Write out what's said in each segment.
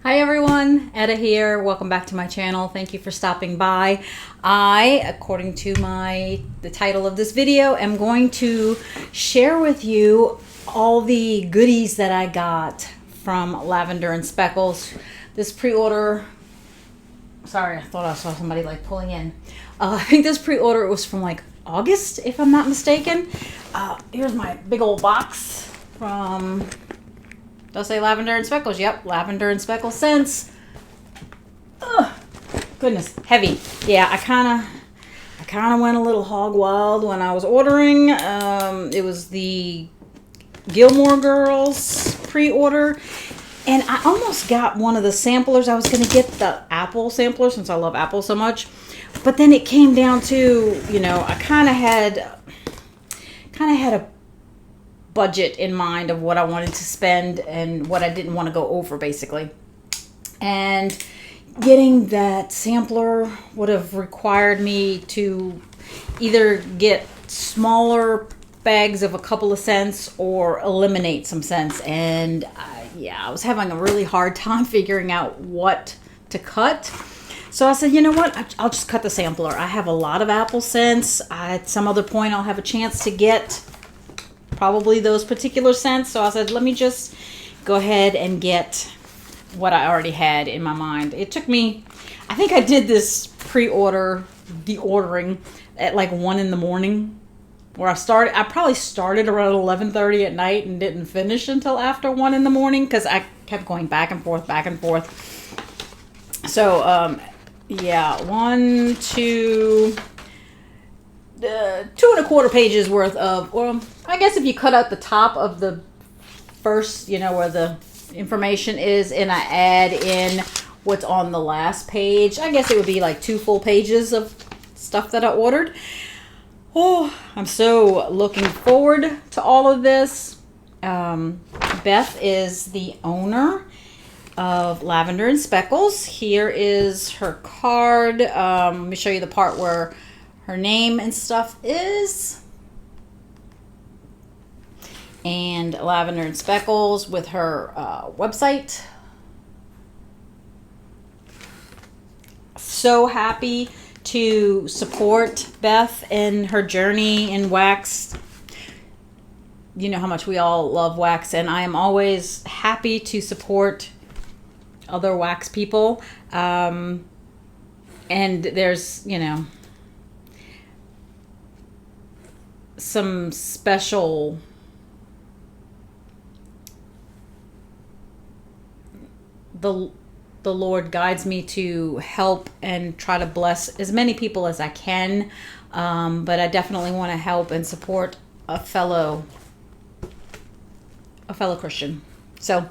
Hi everyone, Etta here. Welcome back to my channel. Thank you for stopping by. I, according to the title of this video, am going to share with you all the goodies that I got from Lavender and Speckles. This pre-order, sorry, I thought I saw somebody like pulling in. I think this pre-order was from like August, if I'm not mistaken. Here's my big old box from... Does say Lavender and Speckles? Yep, Lavender and Speckles scents. Ugh, goodness, heavy. Yeah, I kind of went a little hog wild when I was ordering. It was the Gilmore Girls pre-order, and I almost got one of the samplers. I was going to get the apple sampler since I love apple so much, but then it came down to, you know, I kind of had a budget in mind of what I wanted to spend and what I didn't want to go over, basically. And getting that sampler would have required me to either get smaller bags of a couple of cents or eliminate some scents. And I was having a really hard time figuring out what to cut. So I said, you know what, I'll just cut the sampler. I have a lot of apple scents. At some other point I'll have a chance to get probably those particular scents. So I said, let me just go ahead and get what I already had in my mind. It took me, I think I did this pre-order, the ordering at like 1 in the morning, where I probably started around 11:30 at night and didn't finish until after 1 in the morning because I kept going back and forth. So, yeah, 2.25 pages worth of, well, I guess if you cut out the top of the first, you know, where the information is, and I add in what's on the last page, I guess it would be like 2 full pages of stuff that I ordered. Oh, I'm so looking forward to all of this. Beth is the owner of Lavender and Speckles. Here is her card. Let me show you the part where her name and stuff is. And Lavender and Speckles with her website. So happy to support Beth in her journey in wax. You know how much we all love wax, and I am always happy to support other wax people. And there's, you know, some special the Lord guides me to help and try to bless as many people as I can, but I definitely want to help and support a fellow Christian. So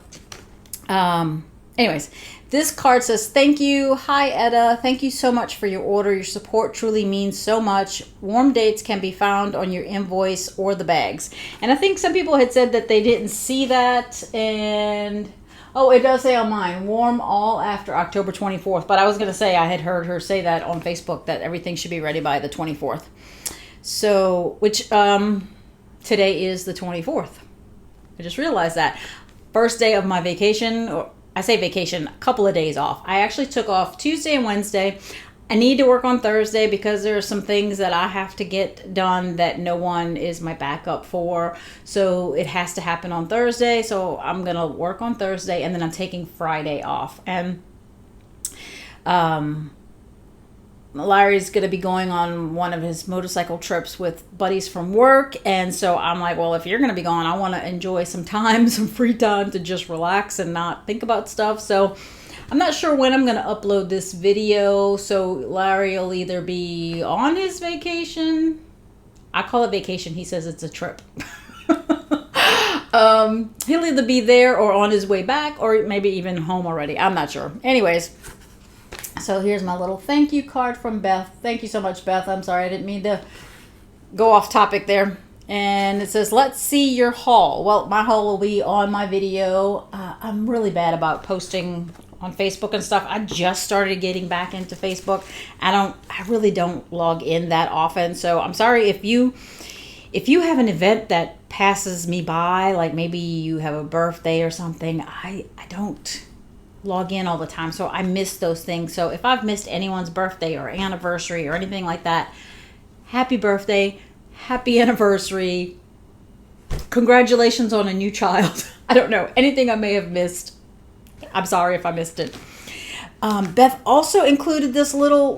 anyways, this card says, thank you. Hi, Etta. Thank you so much for your order. Your support truly means so much. Warm dates can be found on your invoice or the bags. And I think some people had said that they didn't see that. And, oh, it does say on mine, warm all after October 24th. But I was going to say, I had heard her say that on Facebook, that everything should be ready by the 24th. So, which today is the 24th. I just realized that. First day of my vacation, or I say vacation, a couple of days off. I actually took off Tuesday and Wednesday. I need to work on Thursday because there are some things that I have to get done that no one is my backup for. So it has to happen on Thursday. So I'm going to work on Thursday, and then I'm taking Friday off. And Larry's going to be going on one of his motorcycle trips with buddies from work. And so I'm like, well, if you're going to be gone, I want to enjoy some time, some free time to just relax and not think about stuff. So I'm not sure when I'm going to upload this video. So Larry will either be on his vacation. I call it vacation. He says it's a trip. He'll either be there or on his way back, or maybe even home already. I'm not sure. Anyways. So here's my little thank you card from Beth. Thank you so much, Beth. I'm sorry, I didn't mean to go off topic there. And it says, let's see your haul. Well, my haul will be on my video. I'm really bad about posting on Facebook and stuff. I just started getting back into Facebook. I really don't log in that often. So I'm sorry if you have an event that passes me by, like maybe you have a birthday or something, I don't log in all the time, so I miss those things. So if I've missed anyone's birthday or anniversary or anything like that, happy birthday, happy anniversary, congratulations on a new child. I don't know, anything I may have missed, I'm sorry if I missed it. Beth also included this little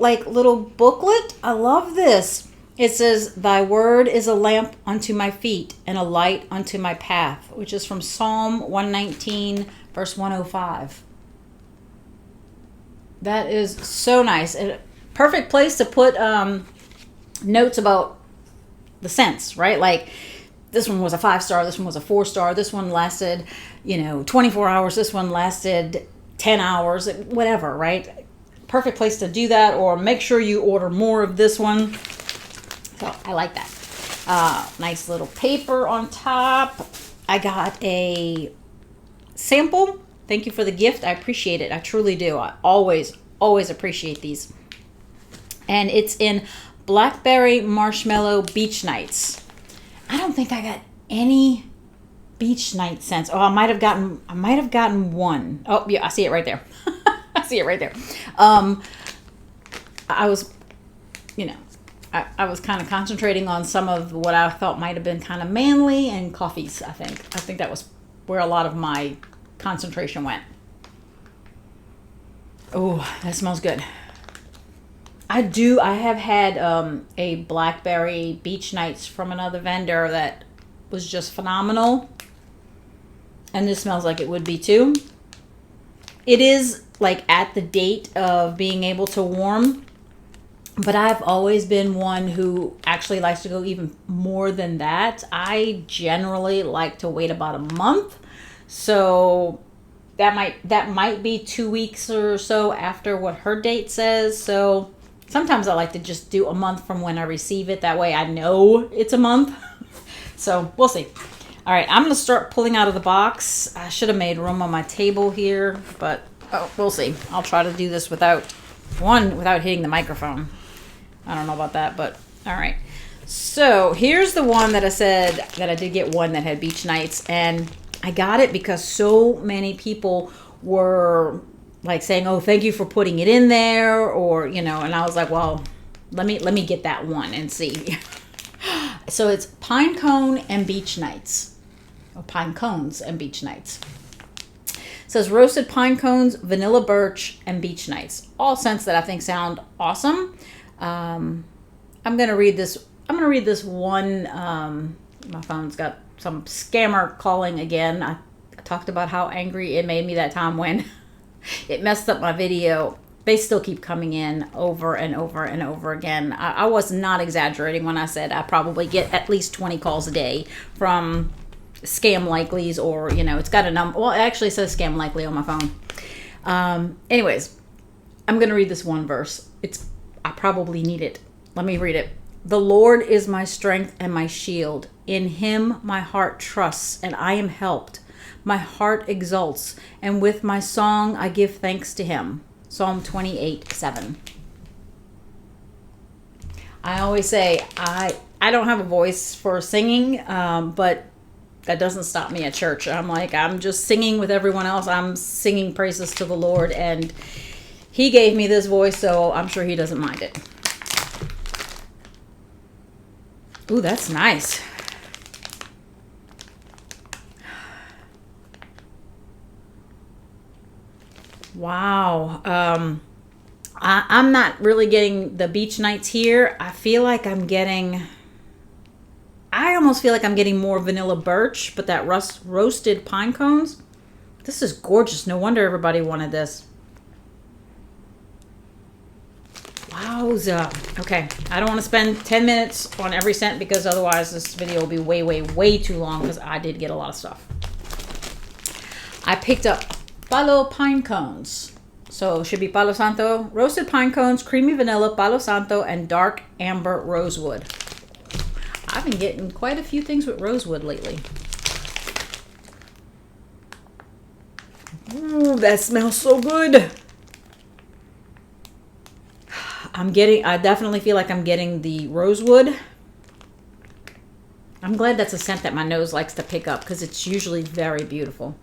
booklet. I love this. It says, "Thy word is a lamp unto my feet and a light unto my path," which is from Psalm 119, verse 105. That is so nice. A perfect place to put notes about the scents, right? Like, this one was a 5-star, this one was a 4-star, this one lasted, 24 hours, this one lasted 10 hours, whatever, right? Perfect place to do that, or make sure you order more of this one. So I like that. Nice little paper on top. I got a sample. Thank you for the gift. I appreciate it. I truly do. I always appreciate these. And it's in Blackberry Marshmallow Beach Nights. I don't think I got any beach night scents. Oh, I might have gotten one. Oh, yeah, I see it right there. I see it right there. I was, I was kind of concentrating on some of what I felt might have been kind of manly and coffees, I think. I think that was where a lot of my concentration went. Oh, that smells good. I have had a Blackberry Beach Nights from another vendor that was just phenomenal. And this smells like it would be too. It is like at the date of being able to warm, but I've always been one who actually likes to go even more than that. I generally like to wait about a month. So that might be 2 weeks or so after what her date says. So sometimes I like to just do a month from when I receive it. That way I know it's a month. So we'll see. All right, I'm going to start pulling out of the box. I should have made room on my table here, but we'll see. I'll try to do this without hitting the microphone. I don't know about that, but all right. So here's the one that I said that I did get one that had beach nights, and I got it because so many people were like saying, "Oh, thank you for putting it in there," or and I was like, "Well, let me get that one and see." So it's pine cone and beach nights, or pine cones and beach nights. It says roasted pine cones, vanilla birch, and beach nights. All scents that I think sound awesome. I'm gonna read this. I'm gonna read this one. My phone's got some scammer calling again. I talked about how angry it made me that time when it messed up my video. They still keep coming in over and over and over again. I was not exaggerating when I said I probably get at least 20 calls a day from scam likelies, or it's got a number. Well, it actually says scam likely on my phone. Anyways, I'm gonna read this one verse. I probably need it. Let me read it. "The Lord is my strength and my shield. In him my heart trusts, and I am helped. My heart exults, and with my song I give thanks to him." Psalm 28:7. I always say I don't have a voice for singing, but that doesn't stop me at church. I'm just singing with everyone else. I'm singing praises to the Lord, and he gave me this voice, so I'm sure he doesn't mind it. Ooh, that's nice. Wow. I'm not really getting the beach nights here. I almost feel like I'm getting more vanilla birch, but that roasted pine cones, this is gorgeous. No wonder everybody wanted this. Wowza. Okay, I don't want to spend 10 minutes on every scent because otherwise this video will be way, way, way too long, because I did get a lot of stuff. I picked up Palo pine cones. So it should be Palo Santo, roasted pine cones, creamy vanilla, Palo Santo, and dark amber rosewood. I've been getting quite a few things with rosewood lately. Ooh, that smells so good. I definitely feel like I'm getting the rosewood. I'm glad that's a scent that my nose likes to pick up, because it's usually very beautiful.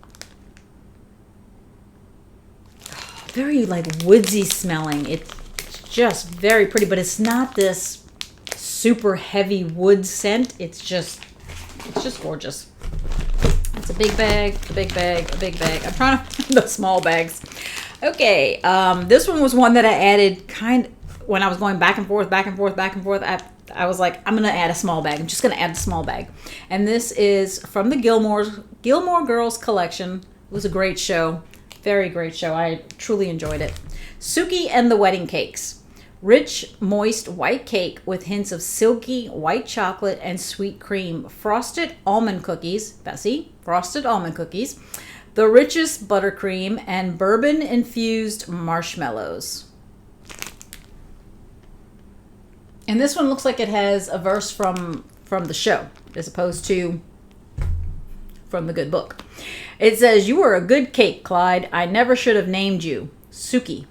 very like woodsy smelling. It's just very pretty, but it's not this super heavy wood scent. It's just gorgeous. It's a big bag, a big bag, a big bag. I'm trying to find the small bags. Okay, this one was one that I added when I was going back and forth, back and forth, back and forth. I was like, I'm gonna add a small bag. I'm just gonna add a small bag. And this is from the Gilmore Girls collection. It was a great show. Very great show. I truly enjoyed it. Suki and the Wedding Cakes. Rich, moist white cake with hints of silky white chocolate and sweet cream. Frosted almond cookies. Bessie, frosted almond cookies. The richest buttercream and bourbon-infused marshmallows. And this one looks like it has a verse from the show as opposed to from the good book. It says, "You were a good cake, Clyde. I never should have named you. Suki."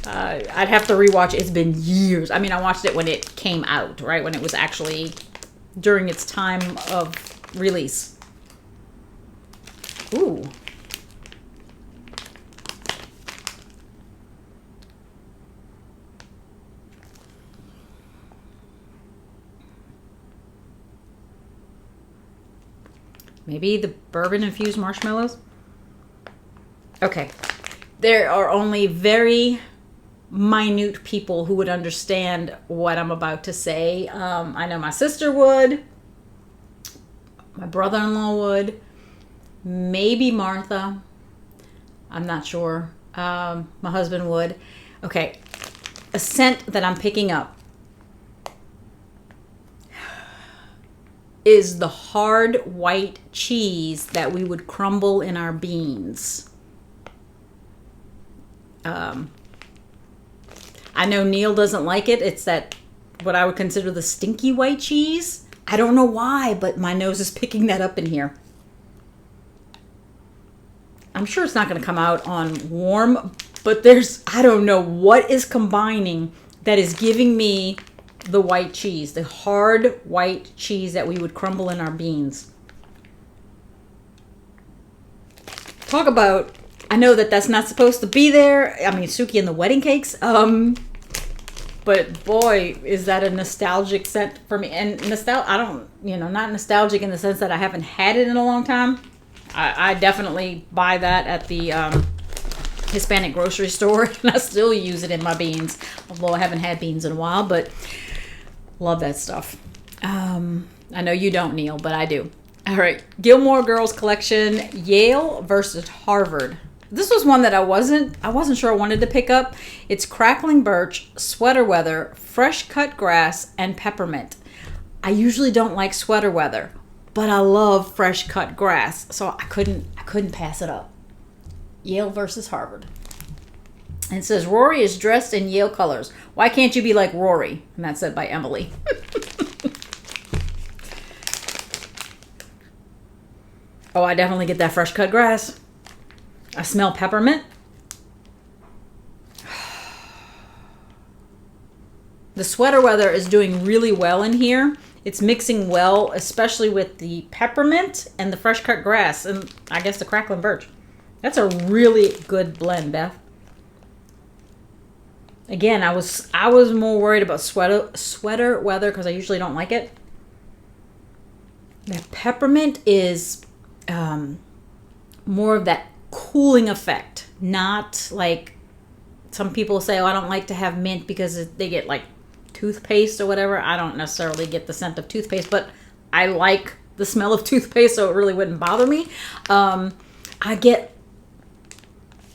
I'd have to rewatch it. It's been years. I mean, I watched it when it came out, right? When it was actually during its time of release. Ooh. Maybe the bourbon-infused marshmallows? Okay. There are only very minute people who would understand what I'm about to say. I know my sister would. My brother-in-law would. Maybe Martha. I'm not sure. My husband would. Okay. A scent that I'm picking up is the hard white cheese that we would crumble in our beans. I know Neil doesn't like it. It's that what I would consider the stinky white cheese. I don't know why, but my nose is picking that up in here. I'm sure it's not going to come out on warm, but I don't know what is combining that is giving me the white cheese, the hard white cheese that we would crumble in our beans. Talk about, I know that that's not supposed to be there. I mean, Suki and the Wedding Cakes. But boy, is that a nostalgic scent for me. And not nostalgic in the sense that I haven't had it in a long time. I definitely buy that at the Hispanic grocery store, and I still use it in my beans. Although I haven't had beans in a while, but love that stuff. I know you don't, Neil, but I do. All right, Gilmore Girls collection, Yale versus Harvard. This was one that I wasn't sure I wanted to pick up. It's crackling birch, sweater weather, fresh cut grass, and peppermint. I usually don't like sweater weather, but I love fresh cut grass, so I couldn't pass it up. Yale versus Harvard. And it says, Rory is dressed in Yale colors. Why can't you be like Rory? And that's said by Emily. Oh, I definitely get that fresh cut grass. I smell peppermint. The sweater weather is doing really well in here. It's mixing well, especially with the peppermint and the fresh cut grass, and I guess the crackling birch. That's a really good blend, Beth. Again, I was more worried about sweater weather because I usually don't like it. The peppermint is more of that cooling effect, not like some people say, oh, I don't like to have mint because they get like toothpaste or whatever. I don't necessarily get the scent of toothpaste, but I like the smell of toothpaste, so it really wouldn't bother me. I get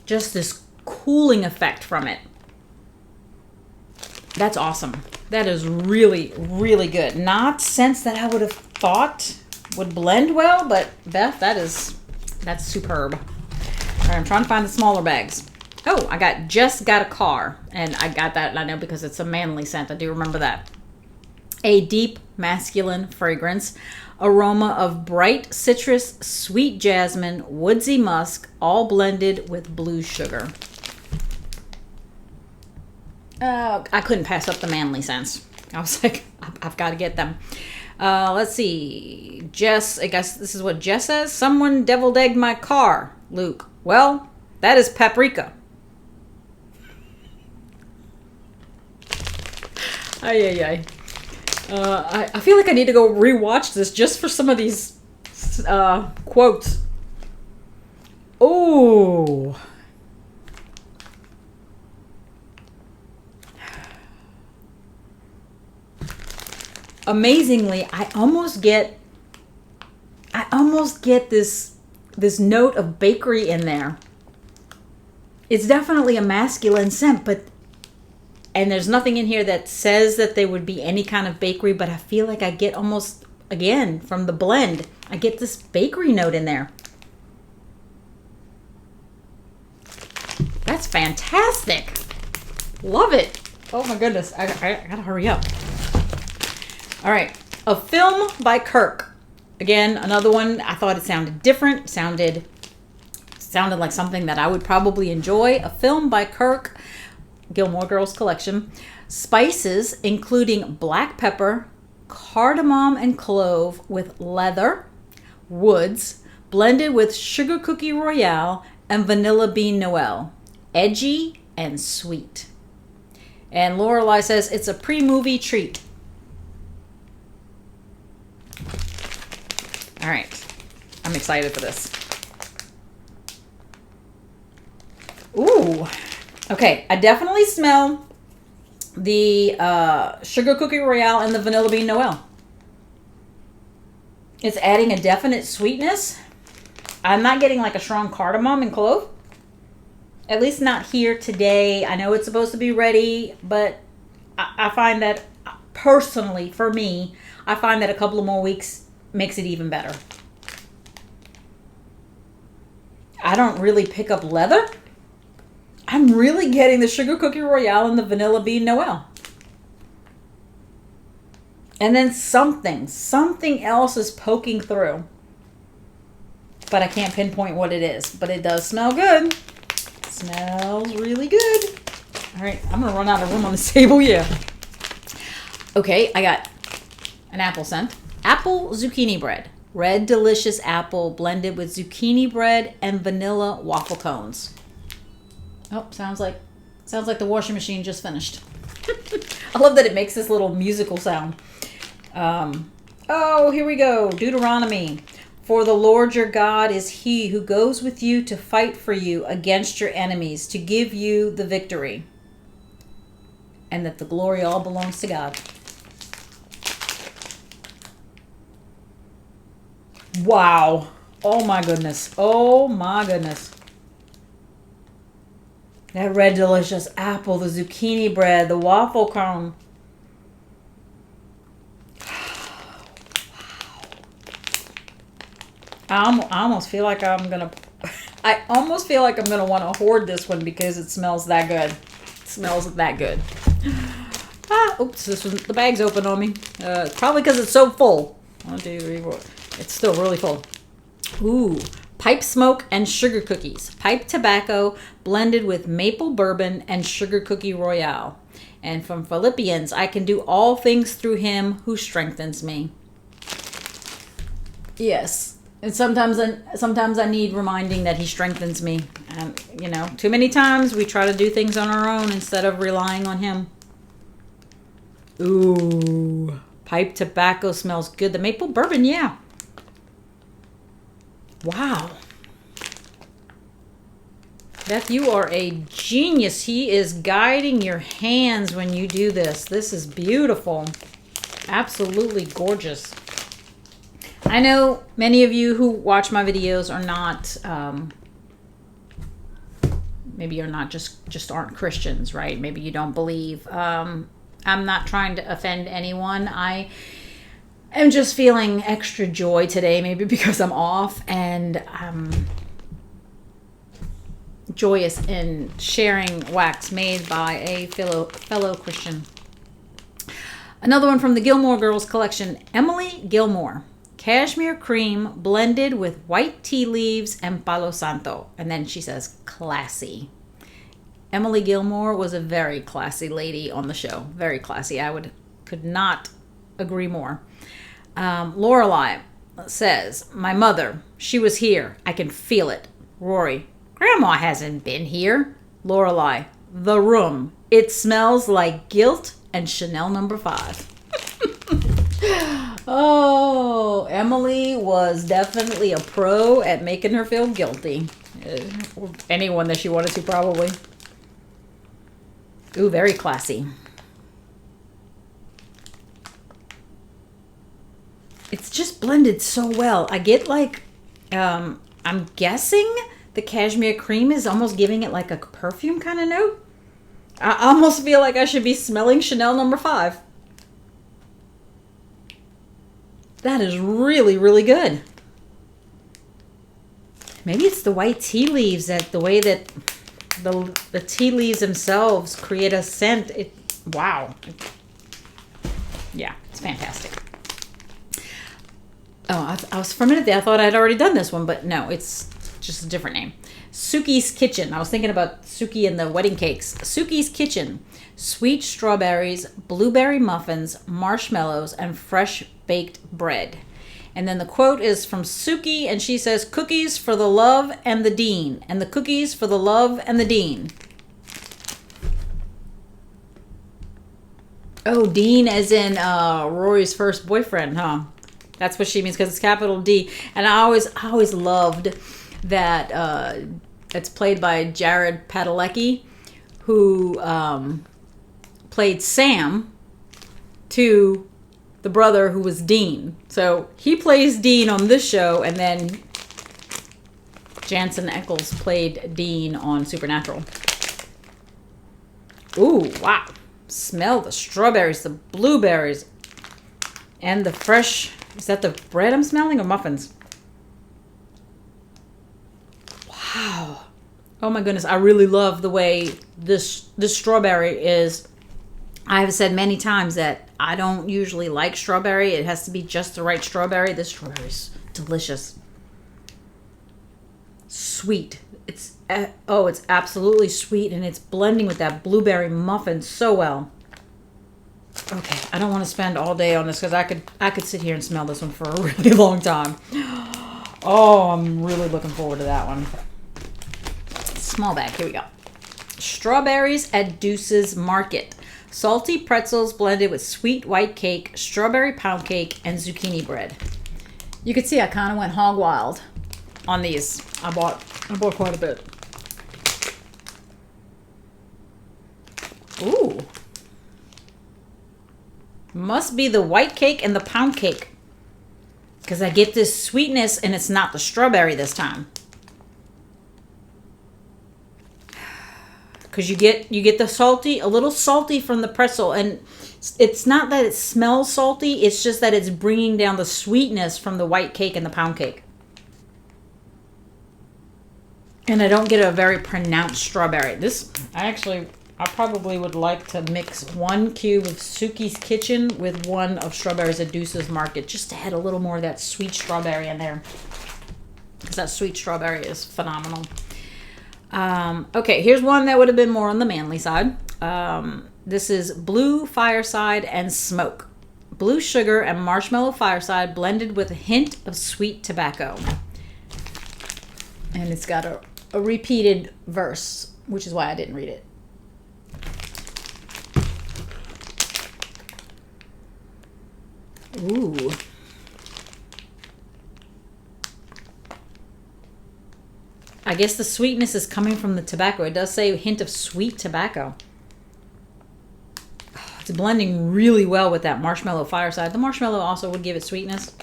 just this cooling effect from it. That's awesome. That is really, really good. Not scents that I would have thought would blend well, but Beth, that's superb. All right, I'm trying to find the smaller bags. Oh, I just got a car, and I got that, I know, because it's a manly scent. I do remember that. A deep masculine fragrance, aroma of bright citrus, sweet jasmine, woodsy musk, all blended with blue sugar. I couldn't pass up the manly scents. I was like, I've got to get them. Let's see. Jess, I guess this is what Jess says. Someone deviled egged my car, Luke. Well, That is paprika. Ay. I feel like I need to go rewatch this just for some of these quotes. Oh. Amazingly, I almost get this note of bakery in there. It's definitely a masculine scent, and there's nothing in here that says that there would be any kind of bakery, but I feel like I get almost, again, from the blend, I get this bakery note in there. That's fantastic. Love it. Oh my goodness. I gotta hurry up. All right. A Film by Kirk. Again, another one. I thought it sounded different. Sounded like something that I would probably enjoy. A Film by Kirk. Gilmore Girls collection. Spices, including black pepper, cardamom and clove with leather, woods, blended with sugar cookie royale and vanilla bean noel. Edgy and sweet. And Lorelai says it's a pre-movie treat. All right. I'm excited for this. Ooh. Okay, I definitely smell the sugar cookie royale and the vanilla bean noel. It's adding a definite sweetness. I'm not getting like a strong cardamom and clove. At least not here today. I know it's supposed to be ready, but I find that personally, for me, I find that a couple of more weeks makes it even better. I don't really pick up leather. I'm really getting the sugar cookie royale and the vanilla bean noel. And then something else is poking through. But I can't pinpoint what it is. But it does smell good. It smells really good. All right, I'm going to run out of room on this table, yeah. Okay, I got an apple scent. Apple zucchini bread. Red delicious apple blended with zucchini bread and vanilla waffle cones. Oh, sounds like the washing machine just finished. I love that it makes this little musical sound. Oh, here we go. Deuteronomy. For the Lord your God is he who goes with you to fight for you against your enemies, to give you the victory. And that the glory all belongs to God. Wow. Oh my goodness. Oh my goodness. That red delicious apple, the zucchini bread, the waffle cone. I almost feel like I'm gonna want to hoard this one because it smells that good. It smells that good. Oops, the bag's open on me. Probably because it's so full. 1, 2, 3, 4. It's still really full. Ooh. Pipe smoke and sugar cookies. Pipe tobacco blended with maple bourbon and sugar cookie royale. And from Philippians, I can do all things through him who strengthens me. Yes. And sometimes I need reminding that he strengthens me. And, too many times we try to do things on our own instead of relying on him. Ooh. Pipe tobacco smells good. The maple bourbon, yeah. Wow. Beth, you are a genius. He is guiding your hands when you do this. This is beautiful. Absolutely gorgeous. I know many of you who watch my videos are not, maybe you're not just aren't Christians, right? Maybe you don't believe. I'm not trying to offend anyone. I am just feeling extra joy today, maybe because I'm off, and I'm joyous in sharing wax made by a fellow Christian. Another one from the Gilmore Girls collection, Emily Gilmore. Cashmere cream blended with white tea leaves and palo santo. And then she says, classy. Emily Gilmore was a very classy lady on the show. Very classy. Could not agree more. Lorelai says, my mother, she was here. I can feel it. Rory, Grandma hasn't been here. Lorelai, the room. It smells like guilt and Chanel number 5. Oh, Emily was definitely a pro at making her feel guilty. Anyone that she wanted to, probably. Ooh, very classy. It's just blended so well. I get like, I'm guessing the cashmere cream is almost giving it like a perfume kind of note. I almost feel like I should be smelling Chanel number 5. That is really, really good. Maybe it's the white tea leaves, that the way that the tea leaves themselves create a scent. Wow. Yeah, it's fantastic. Oh, I was for a minute there, I thought I'd already done this one, but no, it's just a different name. Suki's Kitchen. I was thinking about Suki and the wedding cakes. Suki's Kitchen. Sweet strawberries, blueberry muffins, marshmallows, and fresh baked bread. And then the quote is from Suki, and she says, cookies for the love and the dean. And the cookies for the love and the dean. Oh, Dean as in Rory's first boyfriend, huh? That's what she means, because it's capital D. And I always loved that it's played by Jared Padalecki, who played Sam to the brother who was Dean. So he plays Dean on this show, and then Jensen Ackles played Dean on Supernatural. Ooh, wow. Smell the strawberries, the blueberries, and the fresh... Is that the bread I'm smelling or muffins? Wow. Oh my goodness. I really love the way this strawberry is. I have said many times that I don't usually like strawberry. It has to be just the right strawberry. This strawberry is delicious. Sweet. It's absolutely sweet, and it's blending with that blueberry muffin so well. Okay, I don't want to spend all day on this because I could sit here and smell this one for a really long time. Oh, I'm really looking forward to that one. Small bag, here we go. Strawberries at Deuce's Market. Salty pretzels blended with sweet white cake, strawberry pound cake, and zucchini bread. You can see I kind of went hog wild on these. I bought quite a bit. Ooh. Must be the white cake and the pound cake, because I get this sweetness, and it's not the strawberry this time. Because you get the salty, a little salty from the pretzel, and it's not that it smells salty, it's just that it's bringing down the sweetness from the white cake and the pound cake. And I don't get a very pronounced strawberry. I probably would like to mix 1 cube of Suki's Kitchen with 1 of Strawberries at Deuce's Market, just to add a little more of that sweet strawberry in there, because that sweet strawberry is phenomenal. Okay, here's one that would have been more on the manly side. This is Blue Fireside and Smoke. Blue sugar and marshmallow fireside blended with a hint of sweet tobacco. And it's got a repeated verse, which is why I didn't read it. Ooh. I guess the sweetness is coming from the tobacco. It does say a hint of sweet tobacco. It's blending really well with that marshmallow fireside. The marshmallow also would give it sweetness.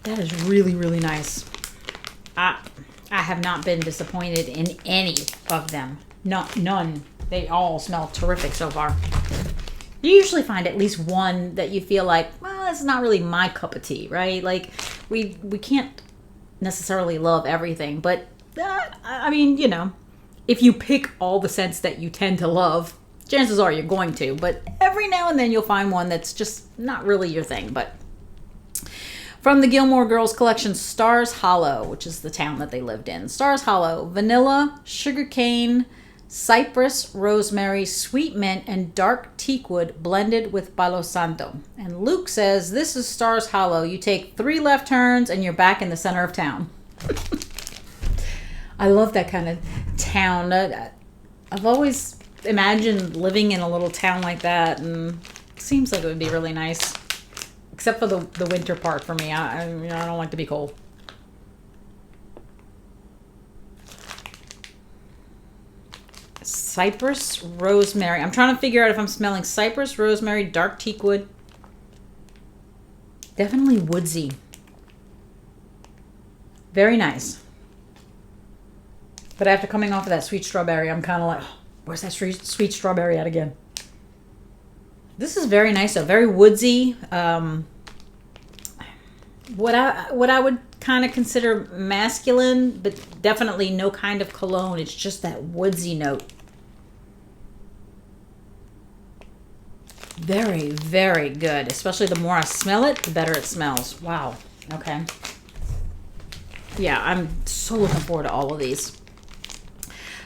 That is really, really nice. I have not been disappointed in any of them. None. They all smell terrific so far. You usually find at least one that you feel like, well, it's not really my cup of tea, right? Like, we can't necessarily love everything, but I mean, you know, if you pick all the scents that you tend to love, chances are you're going to, but every now and then you'll find one that's just not really your thing. But from the Gilmore Girls collection, Stars Hollow, which is the town that they lived in. Stars Hollow, vanilla, sugarcane, cypress, rosemary, sweet mint, and dark teakwood blended with Palo Santo. And Luke says, this is Stars Hollow. You take 3 left turns and you're back in the center of town. I love that kind of town. I've always imagined living in a little town like that, and it seems like it would be really nice. Except for the winter part for me. I don't like to be cold. Cypress, rosemary. I'm trying to figure out if I'm smelling cypress, rosemary, dark teakwood. Definitely woodsy. Very nice. But after coming off of that sweet strawberry, I'm kind of like, oh, where's that sweet strawberry at again? This is very nice, though. Very woodsy. What I would kind of consider masculine, but definitely no kind of cologne. It's just that woodsy note. Very, very good. Especially the more I smell it, the better it smells. Wow. Okay. Yeah, I'm so looking forward to all of these.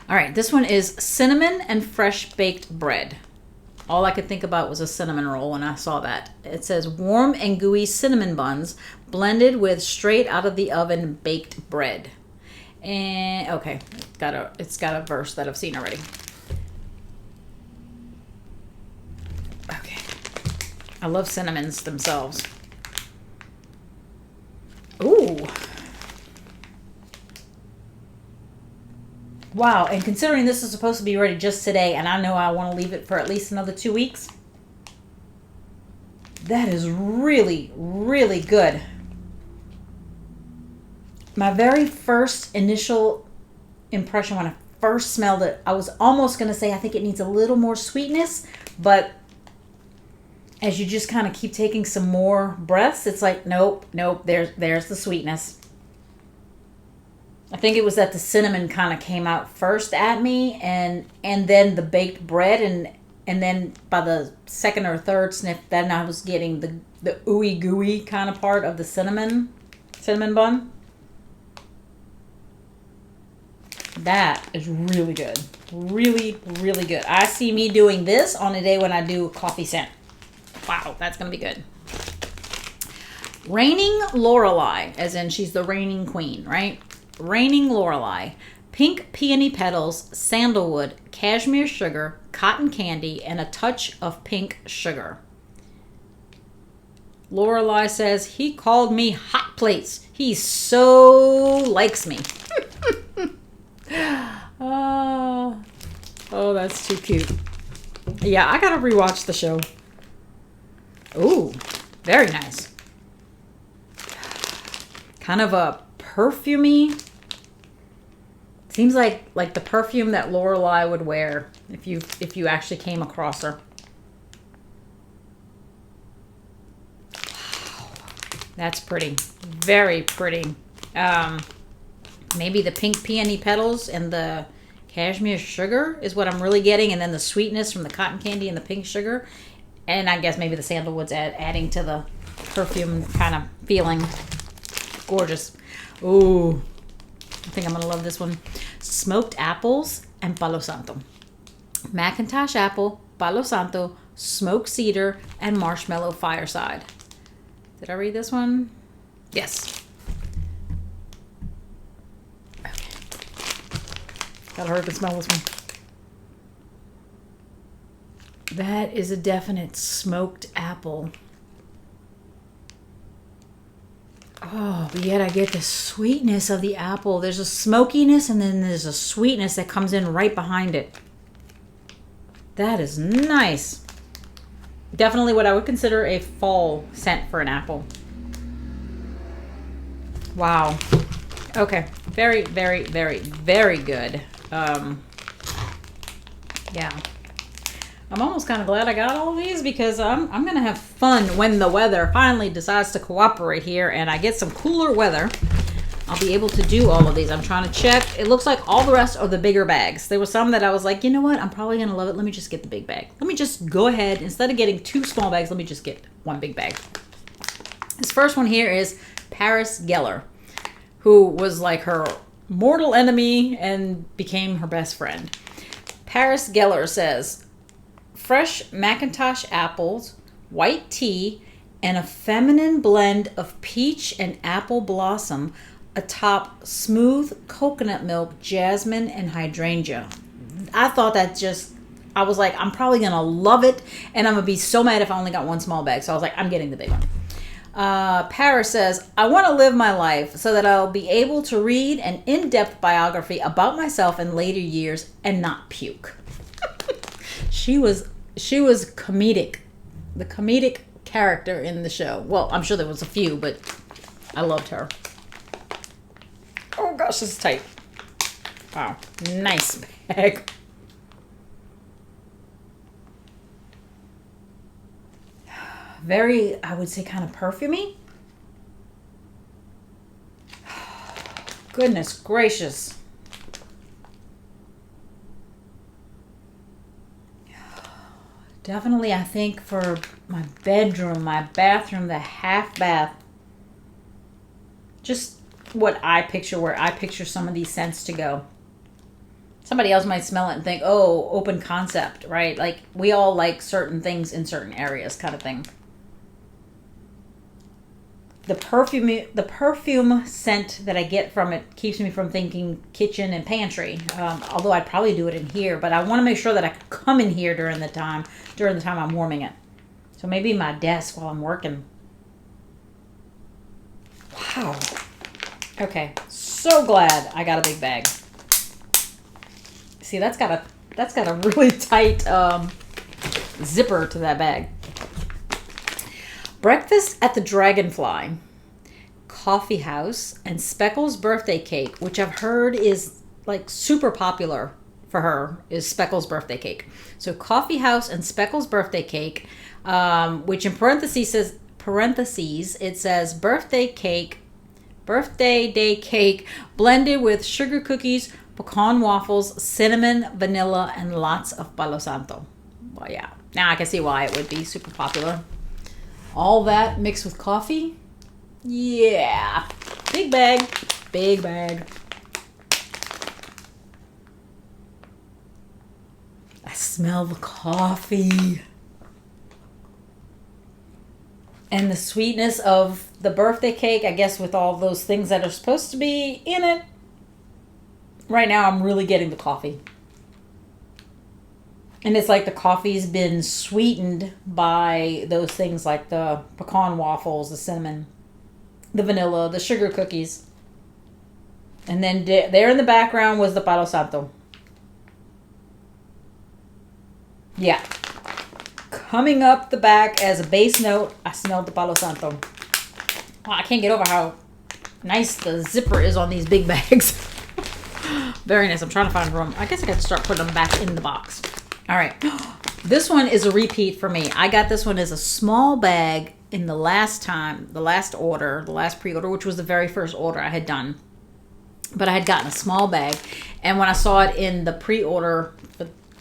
All right, this one is cinnamon and fresh baked bread. All I could think about was a cinnamon roll when I saw that. It says warm and gooey cinnamon buns blended with straight out of the oven baked bread. And okay, it's got a verse that I've seen already. Okay. I love cinnamons themselves. Ooh. Wow, and considering this is supposed to be ready just today, and I know I want to leave it for at least another 2 weeks, that is really, really good. My very first initial impression when I first smelled it, I was almost going to say I think it needs a little more sweetness, but as you just kind of keep taking some more breaths, it's like, nope, there's the sweetness. I think it was that the cinnamon kind of came out first at me, and then the baked bread, and then by the second or third sniff, then I was getting the ooey gooey kind of part of the cinnamon bun. That is really good. Really, really good. I see me doing this on a day when I do a coffee scent. Wow, that's going to be good. Raining Lorelei, as in she's the reigning queen, right? Raining Lorelei, pink peony petals, sandalwood, cashmere sugar, cotton candy, and a touch of pink sugar. Lorelei says, he called me hot plates. He so likes me. Oh, that's too cute. Yeah, I gotta rewatch the show. Ooh, very nice. Kind of a perfumey. Seems like the perfume that Lorelei would wear if you actually came across her. Wow, that's pretty. Very pretty. Maybe the pink peony petals and the cashmere sugar is what I'm really getting, and then the sweetness from the cotton candy and the pink sugar, and I guess maybe the sandalwood's adding to the perfume kind of feeling. Gorgeous. Ooh, I think I'm gonna love this one. Smoked apples and Palo Santo. Macintosh apple, Palo Santo, smoked cedar, and marshmallow fireside. Did I read this one? Yes. Okay. Gotta hurry up and smell this one. That is a definite smoked apple. Oh, but yet I get the sweetness of the apple. There's a smokiness, and then there's a sweetness that comes in right behind it. That is nice. Definitely what I would consider a fall scent for an apple. Wow. Okay. Very, very, very, very good. Yeah. I'm almost kind of glad I got all these, because I'm going to have fun when the weather finally decides to cooperate here and I get some cooler weather. I'll be able to do all of these. I'm trying to check. It looks like all the rest are the bigger bags. There were some that I was like, you know what? I'm probably going to love it. Let me just get the big bag. Let me just go ahead. Instead of getting 2 small bags, let me just get 1 big bag. This first one here is Paris Geller, who was like her mortal enemy and became her best friend. Paris Geller says, fresh Macintosh apples, white tea, and a feminine blend of peach and apple blossom atop smooth coconut milk, jasmine, and hydrangea. I thought that just, I was like, I'm probably going to love it, and I'm going to be so mad if I only got one small bag. So I was like, I'm getting the big one. Paris says, I want to live my life so that I'll be able to read an in-depth biography about myself in later years and not puke. She was comedic. The comedic character in the show. Well, I'm sure there was a few, but I loved her. Oh gosh, this is tight. Wow, nice bag. Very, I would say, kind of perfumey. Goodness gracious. Definitely, I think for my bedroom, my bathroom, the half bath, just what I picture, where I picture some of these scents to go. Somebody else might smell it and think, oh, open concept, right? Like, we all like certain things in certain areas kind of thing. The perfume scent that I get from it keeps me from thinking kitchen and pantry. Although I'd probably do it in here, but I want to make sure that I could come in here during the time I'm warming it. So maybe my desk while I'm working. Wow. Okay. So glad I got a big bag. See, that's got a really tight zipper to that bag. Breakfast at the Dragonfly, Coffee House, and Speckles' birthday cake, which I've heard is like super popular for her, is Speckles' birthday cake. So Coffee House and Speckles' birthday cake, which in parentheses it says birthday day cake blended with sugar cookies, pecan waffles, cinnamon, vanilla, and lots of Palo Santo. Well, yeah, now I can see why it would be super popular. All that mixed with coffee. Yeah. Big bag. Big bag. I smell the coffee. And the sweetness of the birthday cake, I guess, with all those things that are supposed to be in it. Right now, I'm really getting the coffee. And it's like the coffee's been sweetened by those things like the pecan waffles, the cinnamon, the vanilla, the sugar cookies. And then there in the background was the Palo Santo. Yeah. Coming up the back as a base note, I smelled the Palo Santo. Wow, I can't get over how nice the zipper is on these big bags. Very nice. I'm trying to find room. I guess I got to start putting them back in the box. All right, this one is a repeat for me. I got this one as a small bag in the last pre-order, which was the very first order I had done. But I had gotten a small bag, and when I saw it in the pre-order,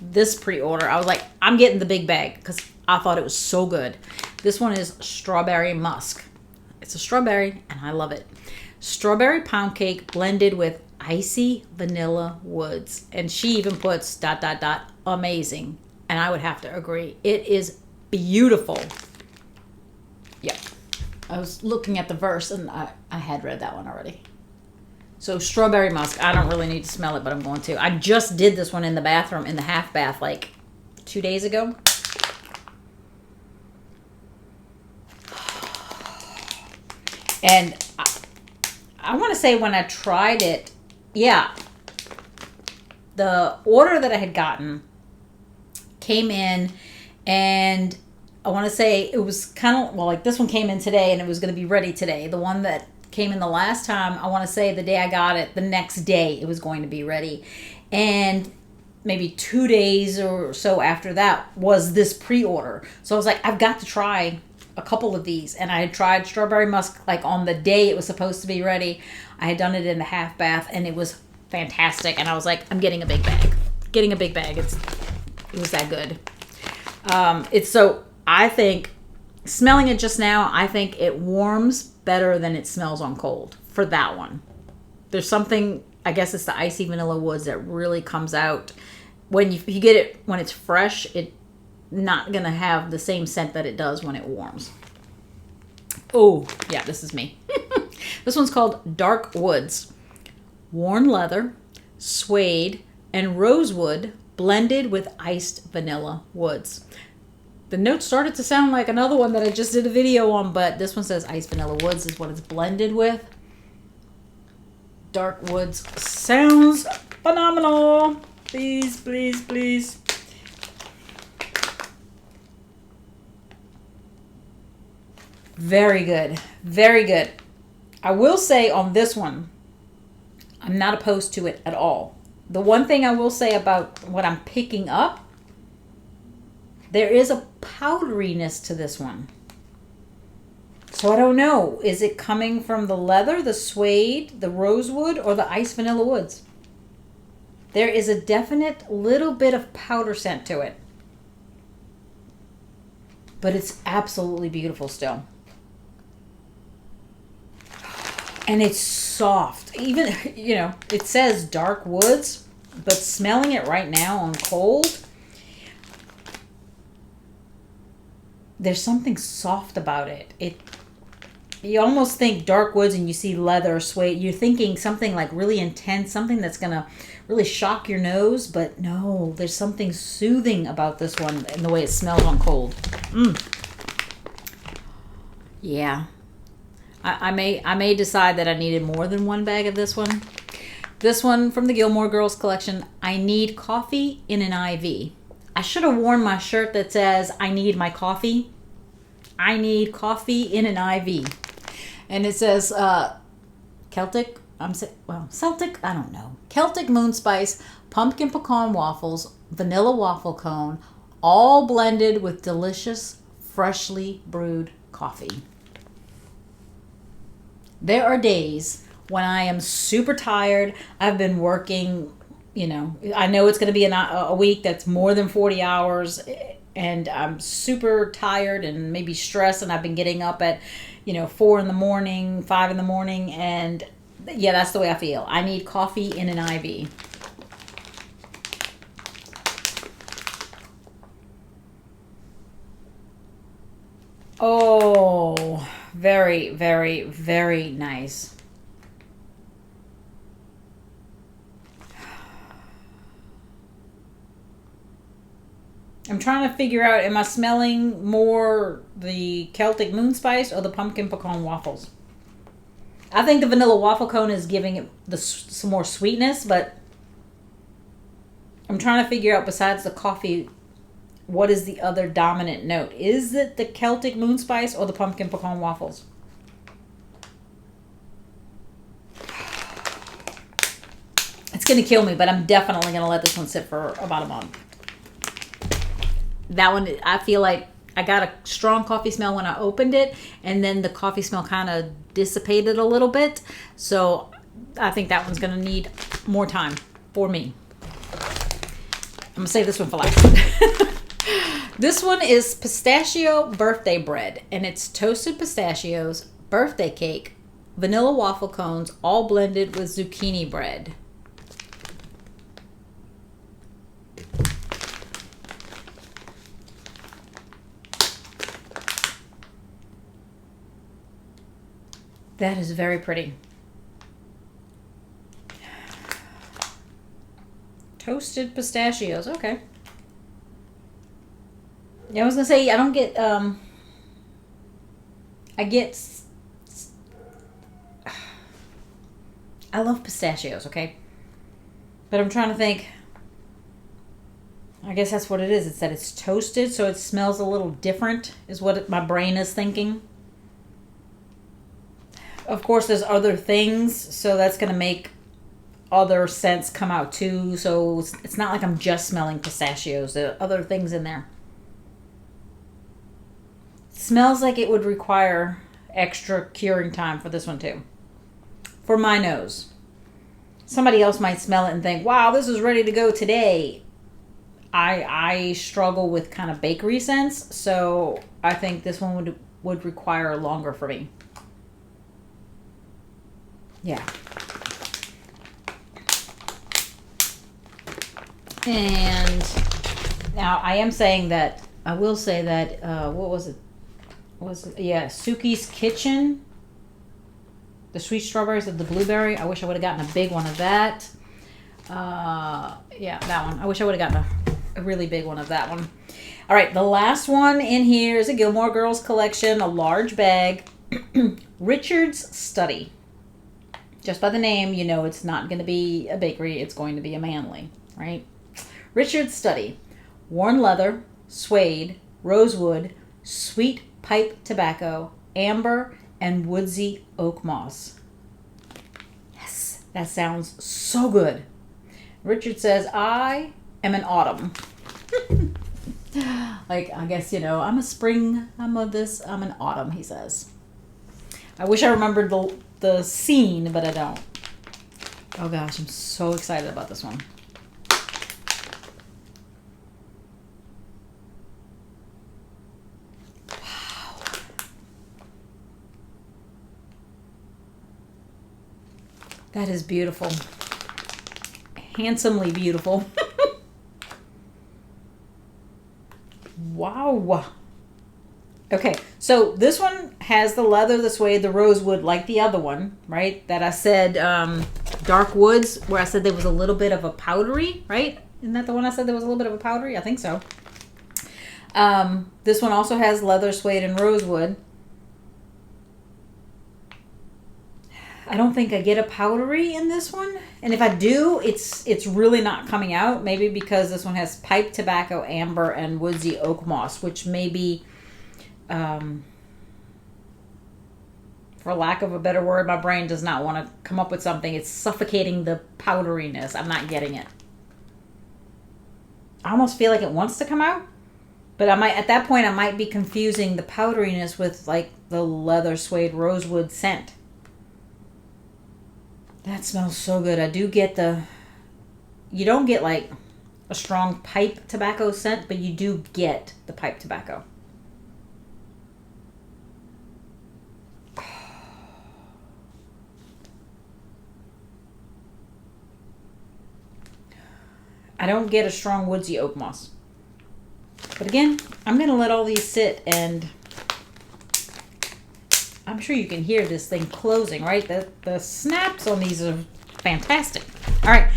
this pre-order, I was like, I'm getting the big bag because I thought it was so good. This one is strawberry musk. It's a strawberry, and I love it. Strawberry pound cake blended with icy vanilla woods, and she even puts ... amazing, and I would have to agree. It is beautiful. Yeah, I was looking at the verse and I had read that one already. So strawberry musk, I don't really need to smell it, but I'm going to. I just did this one in the bathroom, in the half bath, like 2 days ago. And I want to say when I tried it, yeah, the order that I had gotten came in, and I want to say it was kind of, well, like this one came in today and it was going to be ready today. The one that came in the last time, I want to say the day I got it, the next day it was going to be ready. And maybe 2 days or so after that was this pre-order. So I was like, I've got to try a couple of these. And I had tried strawberry musk like on the day it was supposed to be ready. I had done it in the half bath and it was fantastic. And I was like, I'm getting a big bag. It was that good. I think smelling it just now, I think it warms better than it smells on cold for that one. There's something, I guess it's the icy vanilla woods that really comes out. When you get it when it's fresh, it's not going to have the same scent that it does when it warms. Oh, yeah, this is me. This one's called Dark Woods. Worn leather, suede, and rosewood blended with iced vanilla woods. The note started to sound like another one that I just did a video on, but this one says iced vanilla woods is what it's blended with. Dark Woods sounds phenomenal. Please, please, please. Very good. Very good. I will say on this one, I'm not opposed to it at all. The one thing I will say about what I'm picking up, there is a powderiness to this one. So I don't know. Is it coming from the leather, the suede, the rosewood, or the iced vanilla woods? There is a definite little bit of powder scent to it. But it's absolutely beautiful still. And it's soft. Even, you know, it says dark woods, but smelling it right now on cold, there's something soft about it. You almost think dark woods and you see leather, suede. You're thinking something like really intense, something that's going to really shock your nose. But no, there's something soothing about this one and the way it smells on cold. Yeah. I may decide that I needed more than one bag of this one. This one from the Gilmore Girls collection, I need coffee in an IV. I should have worn my shirt that says, I need my coffee. I need coffee in an IV. And it says Celtic, I don't know. Celtic moon spice, pumpkin pecan waffles, vanilla waffle cone, all blended with delicious, freshly brewed coffee. There are days when I am super tired. I've been working, you know, I know it's going to be a week that's more than 40 hours, and I'm super tired and maybe stressed, and I've been getting up at, 4 in the morning, 5 in the morning, and yeah, that's the way I feel. I need coffee in an IV. Oh, very, very, very nice. I'm trying to figure out, am I smelling more the Celtic moon spice or the pumpkin pecan waffles? I think the vanilla waffle cone is giving it some more sweetness, but I'm trying to figure out, besides the coffee, what is the other dominant note? Is it the Celtic moon spice or the pumpkin pecan waffles? It's going to kill me, but I'm definitely going to let this one sit for about a month. That one, I feel like I got a strong coffee smell when I opened it, and then the coffee smell kind of dissipated a little bit. So I think that one's going to need more time for me. I'm going to save this one for last. This one is pistachio birthday bread, and it's toasted pistachios, birthday cake, vanilla waffle cones, all blended with zucchini bread. That is very pretty. Toasted pistachios, okay. Yeah, I was gonna say, I don't get, I love pistachios, okay? But I'm trying to think, I guess that's what it is. It's that it's toasted, so it smells a little different, is what my brain is thinking. Of course, there's other things, so that's going to make other scents come out too. So it's not like I'm just smelling pistachios. There are other things in there. It smells like it would require extra curing time for this one too. For my nose. Somebody else might smell it and think, wow, this is ready to go today. I struggle with kind of bakery scents, so I think this one would require longer for me. Yeah. And now I am saying that, I will say that, what was it? Yeah, Suki's Kitchen. The sweet strawberries of the blueberry. I wish I would have gotten a big one of that. Yeah, that one. I wish I would have gotten a really big one of that one. All right, the last one in here is a Gilmore Girls collection, a large bag. Richard's Study. Just by the name, you know it's not going to be a bakery. It's going to be a manly, right? Richard's Study. Worn leather, suede, rosewood, sweet pipe tobacco, amber, and woodsy oak moss. Yes, that sounds so good. Richard says, I am an autumn. Like, I guess, you know, I'm a spring, I'm an autumn, he says. I wish I remembered the scene, but I don't. Oh gosh, I'm so excited about this one. Wow. That is beautiful. Handsomely beautiful. Wow. Okay, so this one has the leather, the suede, the rosewood, like the other one, right? That I said, dark woods, where I said there was a little bit of a powdery, right? Isn't that the one I said there was a little bit of a powdery? I think so. This one also has leather, suede, and rosewood. I don't think I get a powdery in this one. And if I do, it's really not coming out. Maybe because this one has pipe tobacco, amber, and woodsy oak moss, which maybe, for lack of a better word, my brain does not want to come up with something. It's suffocating the powderiness. I'm not getting it. I almost feel like it wants to come out. But at that point, I might be confusing the powderiness with like the leather, suede, rosewood scent. That smells so good. I do get you don't get like a strong pipe tobacco scent, but you do get the pipe tobacco. I don't get a strong woodsy oak moss. But again, I'm going to let all these sit, and I'm sure you can hear this thing closing, right? The snaps on these are fantastic. All right.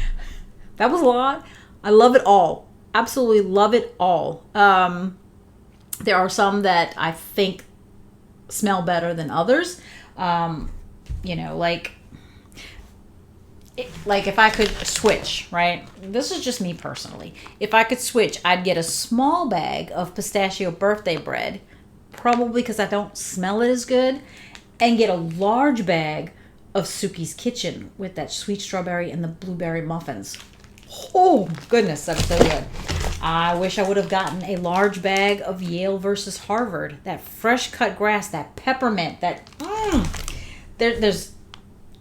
That was a lot. I love it all. Absolutely love it all. There are some that I think smell better than others. You know, like if I could switch, right? This is just me personally. If I could switch, I'd get a small bag of pistachio birthday bread, probably because I don't smell it as good, and get a large bag of Suki's Kitchen with that sweet strawberry and the blueberry muffins. Oh, goodness, that's so good. I wish I would have gotten a large bag of Yale versus Harvard. That fresh cut grass, that peppermint, that there's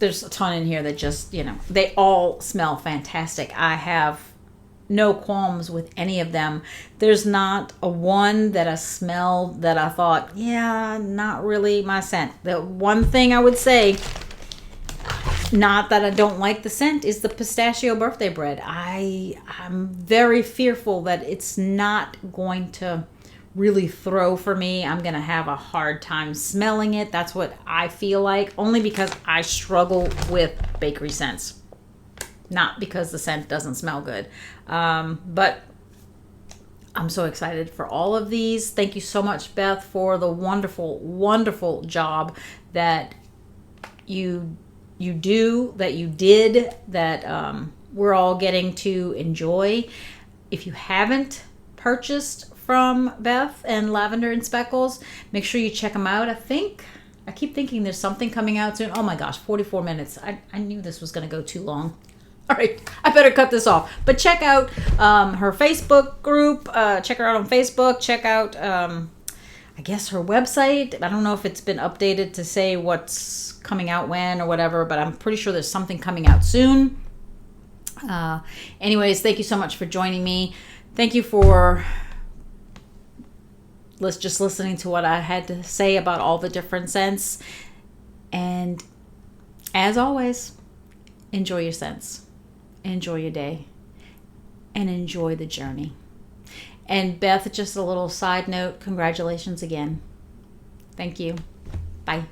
a ton in here that just, you know, they all smell fantastic. I have no qualms with any of them. There's not a one that I smelled that I thought, yeah, not really my scent. The one thing I would say, not that I don't like the scent, is the pistachio birthday bread. I'm very fearful that it's not going to really throw for me. I'm going to have a hard time smelling it. That's what I feel like, only because I struggle with bakery scents. Not because the scent doesn't smell good. But I'm so excited for all of these. Thank you so much, Beth, for the wonderful, wonderful job that you did, that we're all getting to enjoy. If you haven't purchased from Beth and Lavender and Speckles, make sure you check them out. I keep thinking there's something coming out soon. Oh my gosh, 44 minutes. I knew this was going to go too long. All right, I better cut this off. But check out her Facebook group. Check her out on Facebook. Check out, I guess, her website. I don't know if it's been updated to say what's coming out when or whatever, but I'm pretty sure there's something coming out soon. Anyways, thank you so much for joining me. Thank you for just listening to what I had to say about all the different scents. And as always, enjoy your scents. Enjoy your day. And enjoy the journey. And Beth, just a little side note, congratulations again. Thank you. Bye.